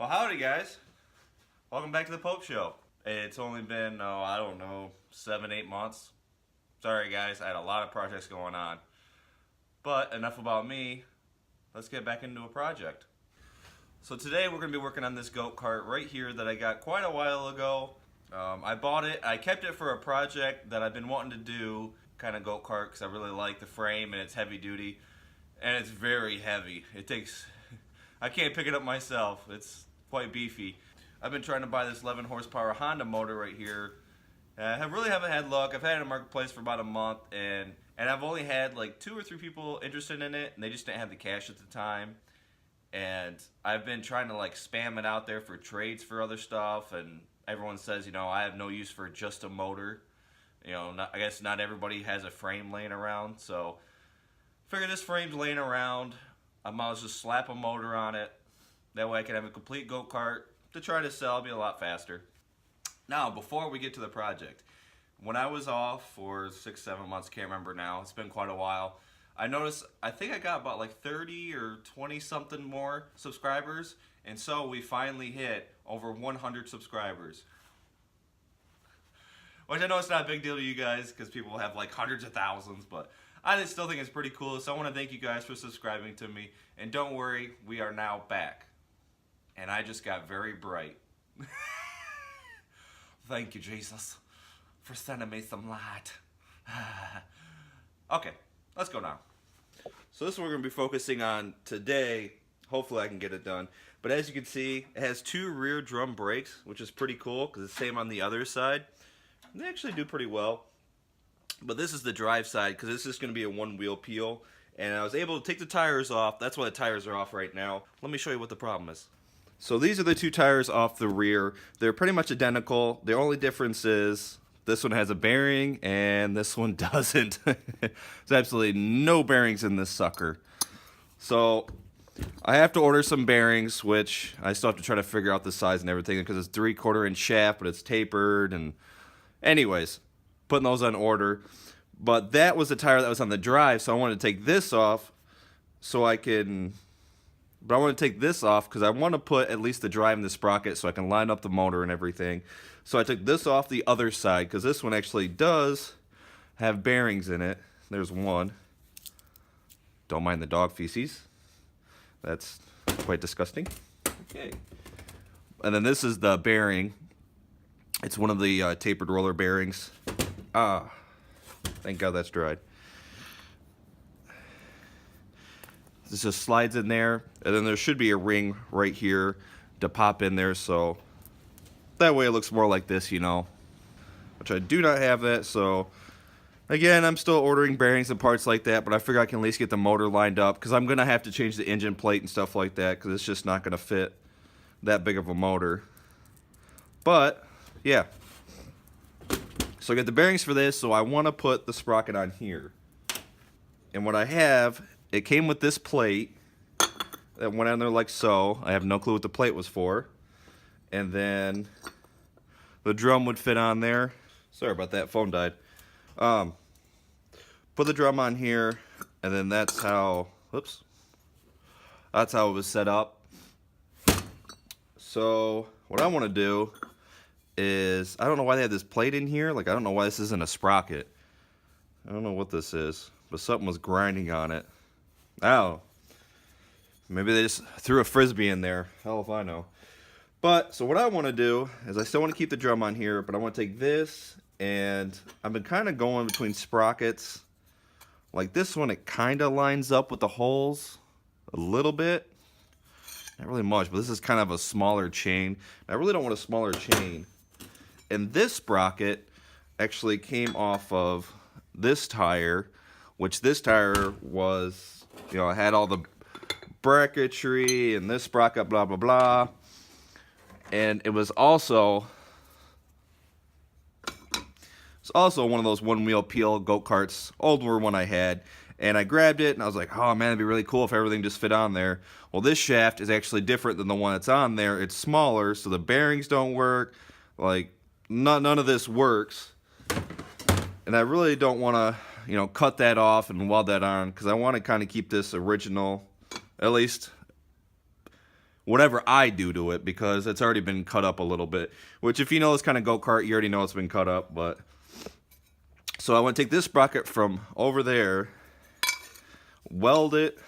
Well, howdy guys. Welcome back to the Pope Show. It's only been, I don't know, 7-8 months. Sorry guys, I had a lot of projects going on. But enough about me. Let's get back into a project. So today we're going to be working on this goat cart right here that I got quite a while ago. I bought it. I kept it for a project that I've been wanting to do, kind of goat cart, because I really like the frame and it's heavy duty. And it's very heavy. It takes... I can't pick it up myself. It's quite beefy. I've been trying to buy this 11 horsepower Honda motor right here. I really haven't had luck. I've had it in the marketplace for about a month, and I've only had like 2 or 3 people interested in it, and they just didn't have the cash at the time. And I've been trying to like spam it out there for trades for other stuff, and everyone says, you know, I have no use for just a motor. You know, I guess not everybody has a frame laying around, so figure this frame's laying around. I might as well just slap a motor on it. That way I can have a complete go-kart to try to sell. It'll be a lot faster. Now, before we get to the project, when I was off for 6-7 months, can't remember now, it's been quite a while, I noticed, I think I got about like 30 or 20 something more subscribers, and so we finally hit over 100 subscribers. Which I know it's not a big deal to you guys, because people have like hundreds of thousands, but I still think it's pretty cool, so I want to thank you guys for subscribing to me. And don't worry, we are now back. And I just got very bright. Thank you, Jesus, for sending me some light. Okay, let's go now. So this is what we're going to be focusing on today. Hopefully I can get it done. But as you can see, it has 2 rear drum brakes, which is pretty cool, because it's the same on the other side. And they actually do pretty well. But this is the drive side, because this is going to be a 1-wheel peel. And I was able to take the tires off. That's why the tires are off right now. Let me show you what the problem is. So these are the 2 tires off the rear. They're pretty much identical. The only difference is this one has a bearing and this one doesn't. There's absolutely no bearings in this sucker. So I have to order some bearings, which I still have to try to figure out the size and everything, because it's 3/4 inch shaft, but it's tapered. And anyways, putting those on order. But that was the tire that was on the drive, so I wanted to take this off so I can... But I want to take this off because I want to put at least the drive in the sprocket so I can line up the motor and everything. So I took this off the other side, because this one actually does have bearings in it. There's one. Don't mind the dog feces. That's quite disgusting. Okay. And then this is the bearing. It's one of the tapered roller bearings. Thank God that's dried. This just slides in there, and then there should be a ring right here to pop in there, so that way it looks more like this, you know, which I do not have that. So again, I'm still ordering bearings and parts like that, but I figure I can at least get the motor lined up, because I'm going to have to change the engine plate and stuff like that, because it's just not going to fit that big of a motor. But yeah, so I got the bearings for this, so I want to put the sprocket on here. And what I have, it came with this plate that went on there like so. I have no clue what the plate was for. And then the drum would fit on there. Sorry about that, phone died. Put the drum on here, and then that's how, whoops. That's how it was set up. So what I want to do is, I don't know why they have this plate in here. Like, I don't know why this isn't a sprocket. I don't know what this is, but something was grinding on it. Oh, maybe they just threw a frisbee in there. Hell if I know. But, so what I want to do is, I still want to keep the drum on here, but I want to take this, and I've been kind of going between sprockets. Like this one, it kind of lines up with the holes a little bit. Not really much, but this is kind of a smaller chain. I really don't want a smaller chain. And this sprocket actually came off of this tire, which this tire was, you know, it had all the bracketry and this sprocket, blah, blah, blah. And it was also one of those 1-wheel peel go-karts, older one I had. And I grabbed it, and I was like, oh man, it'd be really cool if everything just fit on there. Well, this shaft is actually different than the one that's on there. It's smaller, so the bearings don't work. Like, none of this works. And I really don't want to, you know, cut that off and weld that on, because I want to kind of keep this original, at least whatever I do to it, because it's already been cut up a little bit. Which, if you know this kind of go-kart, you already know it's been cut up. But so I want to take this sprocket from over there, weld it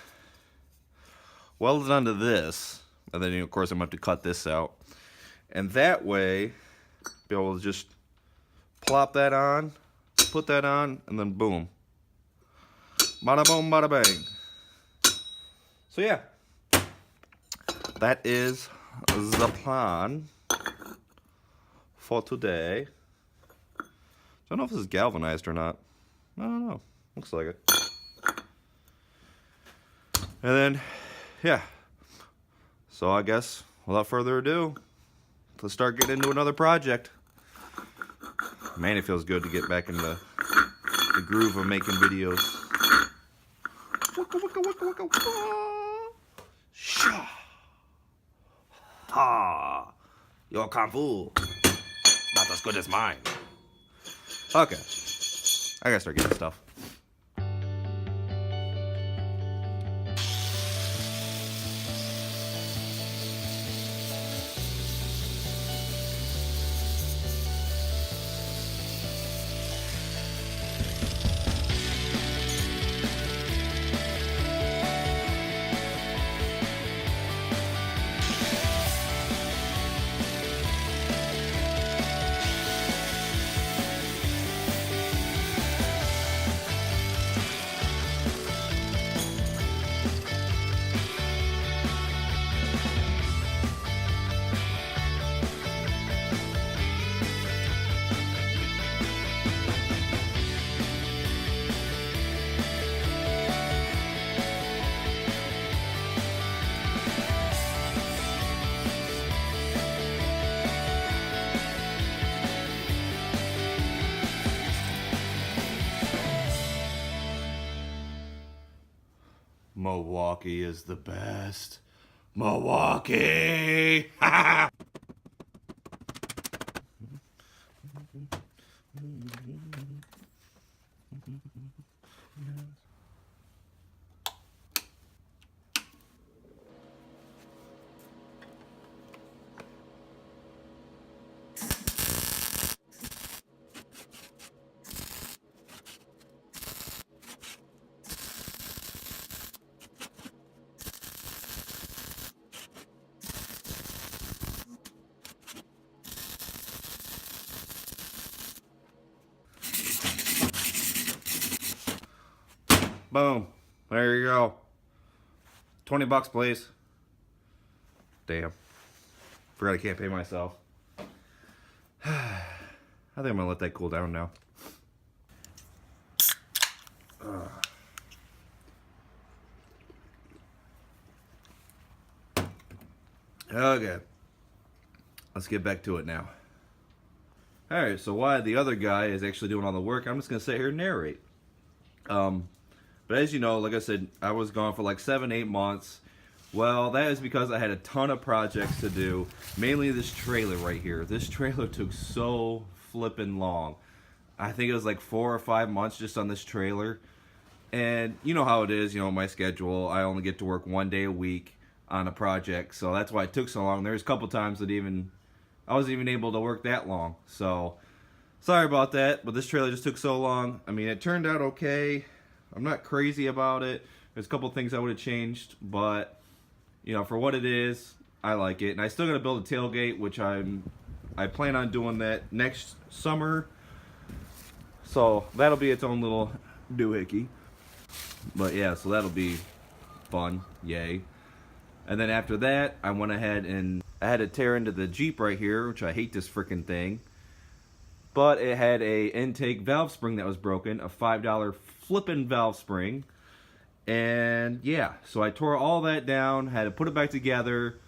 onto this, and then of course I'm going to have to cut this out. And that way, be able to just plop that on, put that on, and then boom. Bada boom, bada bang. So yeah, that is the plan for today. I don't know if this is galvanized or not. I don't know. Looks like it. And then, yeah. So I guess, without further ado, let's start getting into another project. Man, it feels good to get back in the groove of making videos. Waka, waka, waka, waka, waka. Sha. Ha. Your kung fu. Not as good as mine. Okay. I gotta start getting stuff. Milwaukee is the best. Milwaukee! Boom. There you go. 20 bucks, please. Damn. Forgot I can't pay myself. I think I'm gonna let that cool down now. Okay. Let's get back to it now. Alright, so while the other guy is actually doing all the work, I'm just gonna sit here and narrate. But as you know, like I said, I was gone for like 7-8 months. Well, that is because I had a ton of projects to do. Mainly this trailer right here. This trailer took so flippin' long. I think it was like 4 or 5 months just on this trailer. And you know how it is, you know, my schedule. I only get to work 1 day a week on a project. So that's why it took so long. There's a couple times that I wasn't even able to work that long. So, sorry about that. But this trailer just took so long. I mean, it turned out okay. I'm not crazy about it. There's a couple things I would have changed, but you know, for what it is, I like it. And I still got to build a tailgate, which I plan on doing that next summer. So that'll be its own little doohickey. But yeah, so that'll be fun, yay. And then after that, I went ahead and I had to tear into the Jeep right here, which I hate this freaking thing. But it had a intake valve spring that was broken, a $5 flippin' valve spring. And yeah, so I tore all that down, had to put it back together,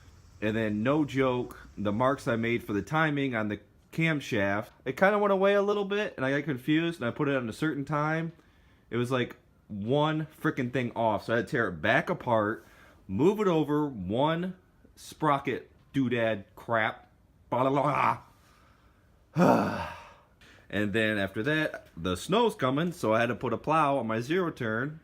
and then no joke, the marks I made for the timing on the camshaft, it kind of went away a little bit, and I got confused, and I put it on a certain time. It was like one freaking thing off, so I had to tear it back apart, move it over, one sprocket doodad crap, blah blah blah. And then after that, the snow's coming, so I had to put a plow on my zero turn.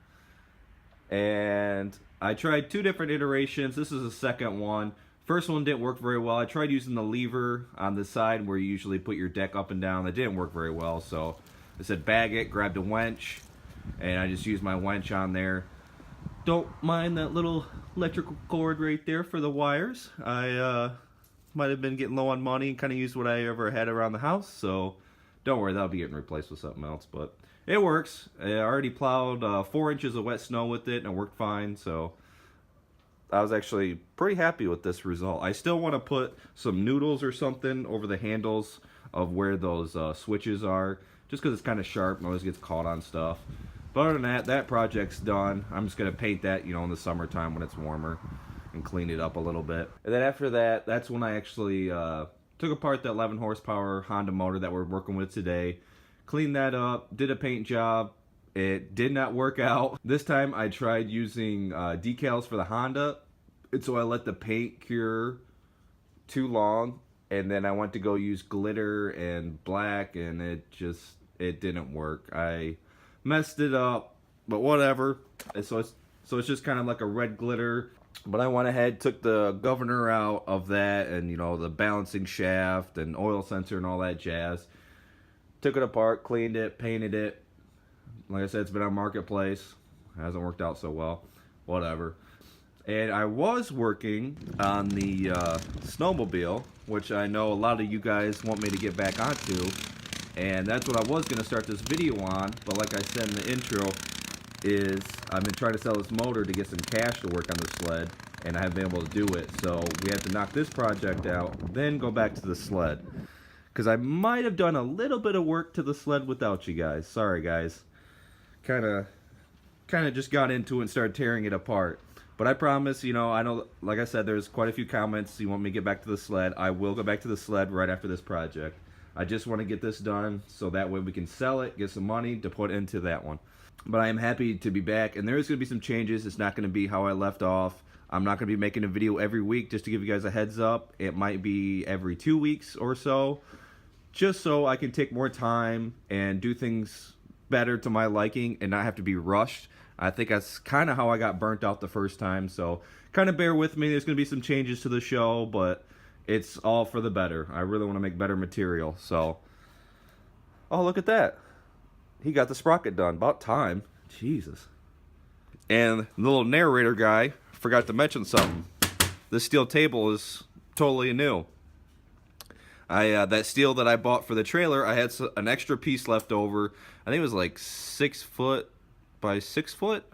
And I tried 2 different iterations. This is the second one. First one didn't work very well. I tried using the lever on the side where you usually put your deck up and down. That didn't work very well, so I said bag it, grabbed a winch, and I just used my winch on there. Don't mind that little electrical cord right there for the wires. I might have been getting low on money and kind of used what I ever had around the house, so don't worry, that'll be getting replaced with something else, but it works. I already plowed 4 inches of wet snow with it, and it worked fine, so I was actually pretty happy with this result. I still want to put some noodles or something over the handles of where those switches are, just because it's kind of sharp and always gets caught on stuff. But other than that, that project's done. I'm just going to paint that, in the summertime when it's warmer and clean it up a little bit. And then after that, that's when I actually took apart that 11 horsepower Honda motor that we're working with today. Cleaned that up, did a paint job. It did not work out. This time I tried using decals for the Honda, and so I let the paint cure too long, and then I went to go use glitter and black, and it didn't work. I messed it up, but whatever. And so it's just kind of like a red glitter. But I went ahead, took the governor out of that, and the balancing shaft and oil sensor and all that jazz. Took it apart, cleaned it, painted it. Like I said, it's been on Marketplace. It hasn't worked out so well. Whatever. And I was working on the snowmobile, which I know a lot of you guys want me to get back onto. And that's what I was going to start this video on. But like I said in the intro, is I've been trying to sell this motor to get some cash to work on the sled. And I haven't been able to do it. So we have to knock this project out, then go back to the sled. Because I might have done a little bit of work to the sled without you guys. Sorry, guys. Kind of just got into it and started tearing it apart. But I promise, I know, like I said, there's quite a few comments. You want me to get back to the sled. I will go back to the sled right after this project. I just want to get this done so that way we can sell it, get some money to put into that one. But I am happy to be back, and there is going to be some changes. It's not going to be how I left off. I'm not going to be making a video every week, just to give you guys a heads up. It might be every 2 weeks or so, just so I can take more time and do things better to my liking and not have to be rushed. I think that's kind of how I got burnt out the first time, so kind of bear with me. There's going to be some changes to the show, but it's all for the better. I really want to make better material, so. Oh, look at that. He got the sprocket done. About time. Jesus. And the little narrator guy forgot to mention something. This steel table is totally new. That steel that I bought for the trailer, I had an extra piece left over. I think it was like 6 foot by 6 foot.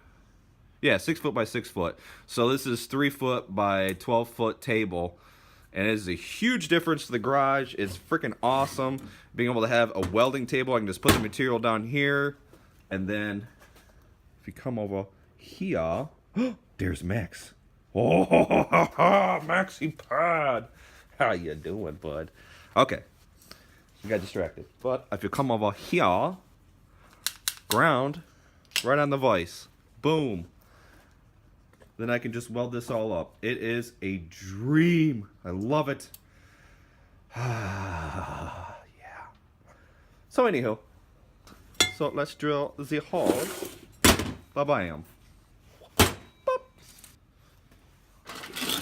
Yeah, 6 foot by 6 foot. So this is 3 foot by 12 foot table. And it is a huge difference to the garage. It's freaking awesome. Being able to have a welding table, I can just put the material down here. And then, if you come over here, there's Max. Oh, Maxie Pod. How you doing, bud? Okay. I got distracted. But if you come over here, ground, right on the vise. Boom. Then I can just weld this all up. It is a dream. I love it. Yeah. So anywho, so let's drill the hole. Bam.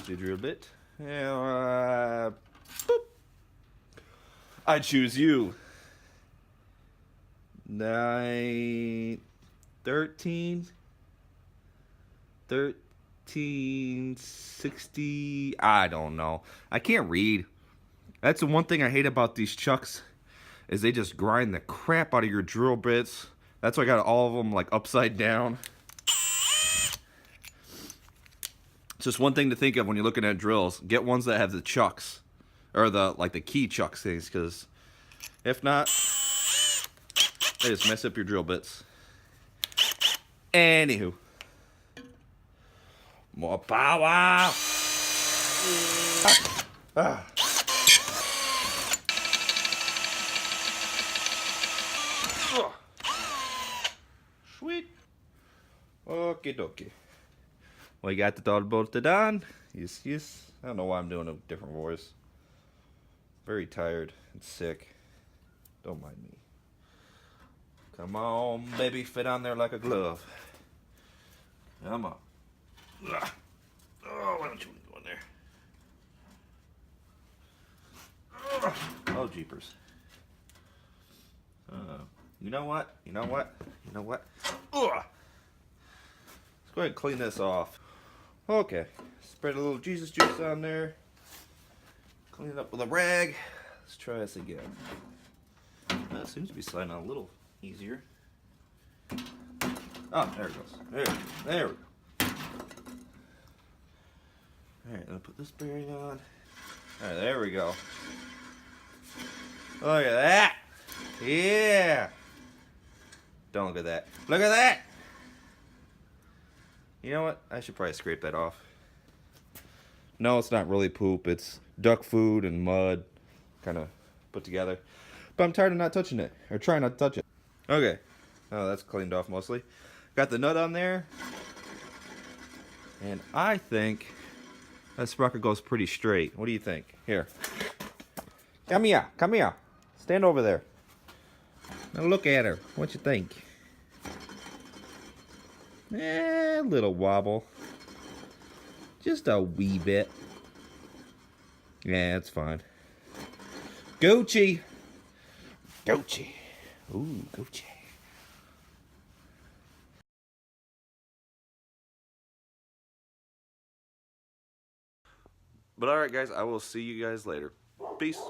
The drill bit. Boop. I choose you. 13. 1360, I don't know. I can't read. That's the one thing I hate about these chucks, is they just grind the crap out of your drill bits. That's why I got all of them like upside down. It's just one thing to think of when you're looking at drills. Get ones that have the chucks, or the key chucks things, because if not, they just mess up your drill bits. Anywho. More power! Sweet. Okie dokie. Well, you got it all bolted on. Yes, yes. I don't know why I'm doing a different voice. Very tired and sick. Don't mind me. Come on, baby. Fit on there like a glove. Come on. Oh, why don't you go in there? jeepers. You know what? You know what? You know what? Ugh. Let's go ahead and clean this off. Okay. Spread a little Jesus juice on there. Clean it up with a rag. Let's try this again. That seems to be sliding on a little easier. Oh, there it goes. There we go. Alright, I'll put this bearing on. Alright, there we go. Look at that! Yeah! Don't look at that. Look at that! You know what? I should probably scrape that off. No, it's not really poop. It's duck food and mud kind of put together. But I'm tired of not touching it. Or trying not to touch it. Okay. Oh, that's cleaned off mostly. Got the nut on there. And I think that sprocket goes pretty straight. What do you think? Here. Come here. Come here. Stand over there. Now look at her. What you think? A little wobble. Just a wee bit. Yeah, it's fine. Gucci. Gucci. Ooh, Gucci. But alright guys, I will see you guys later. Peace.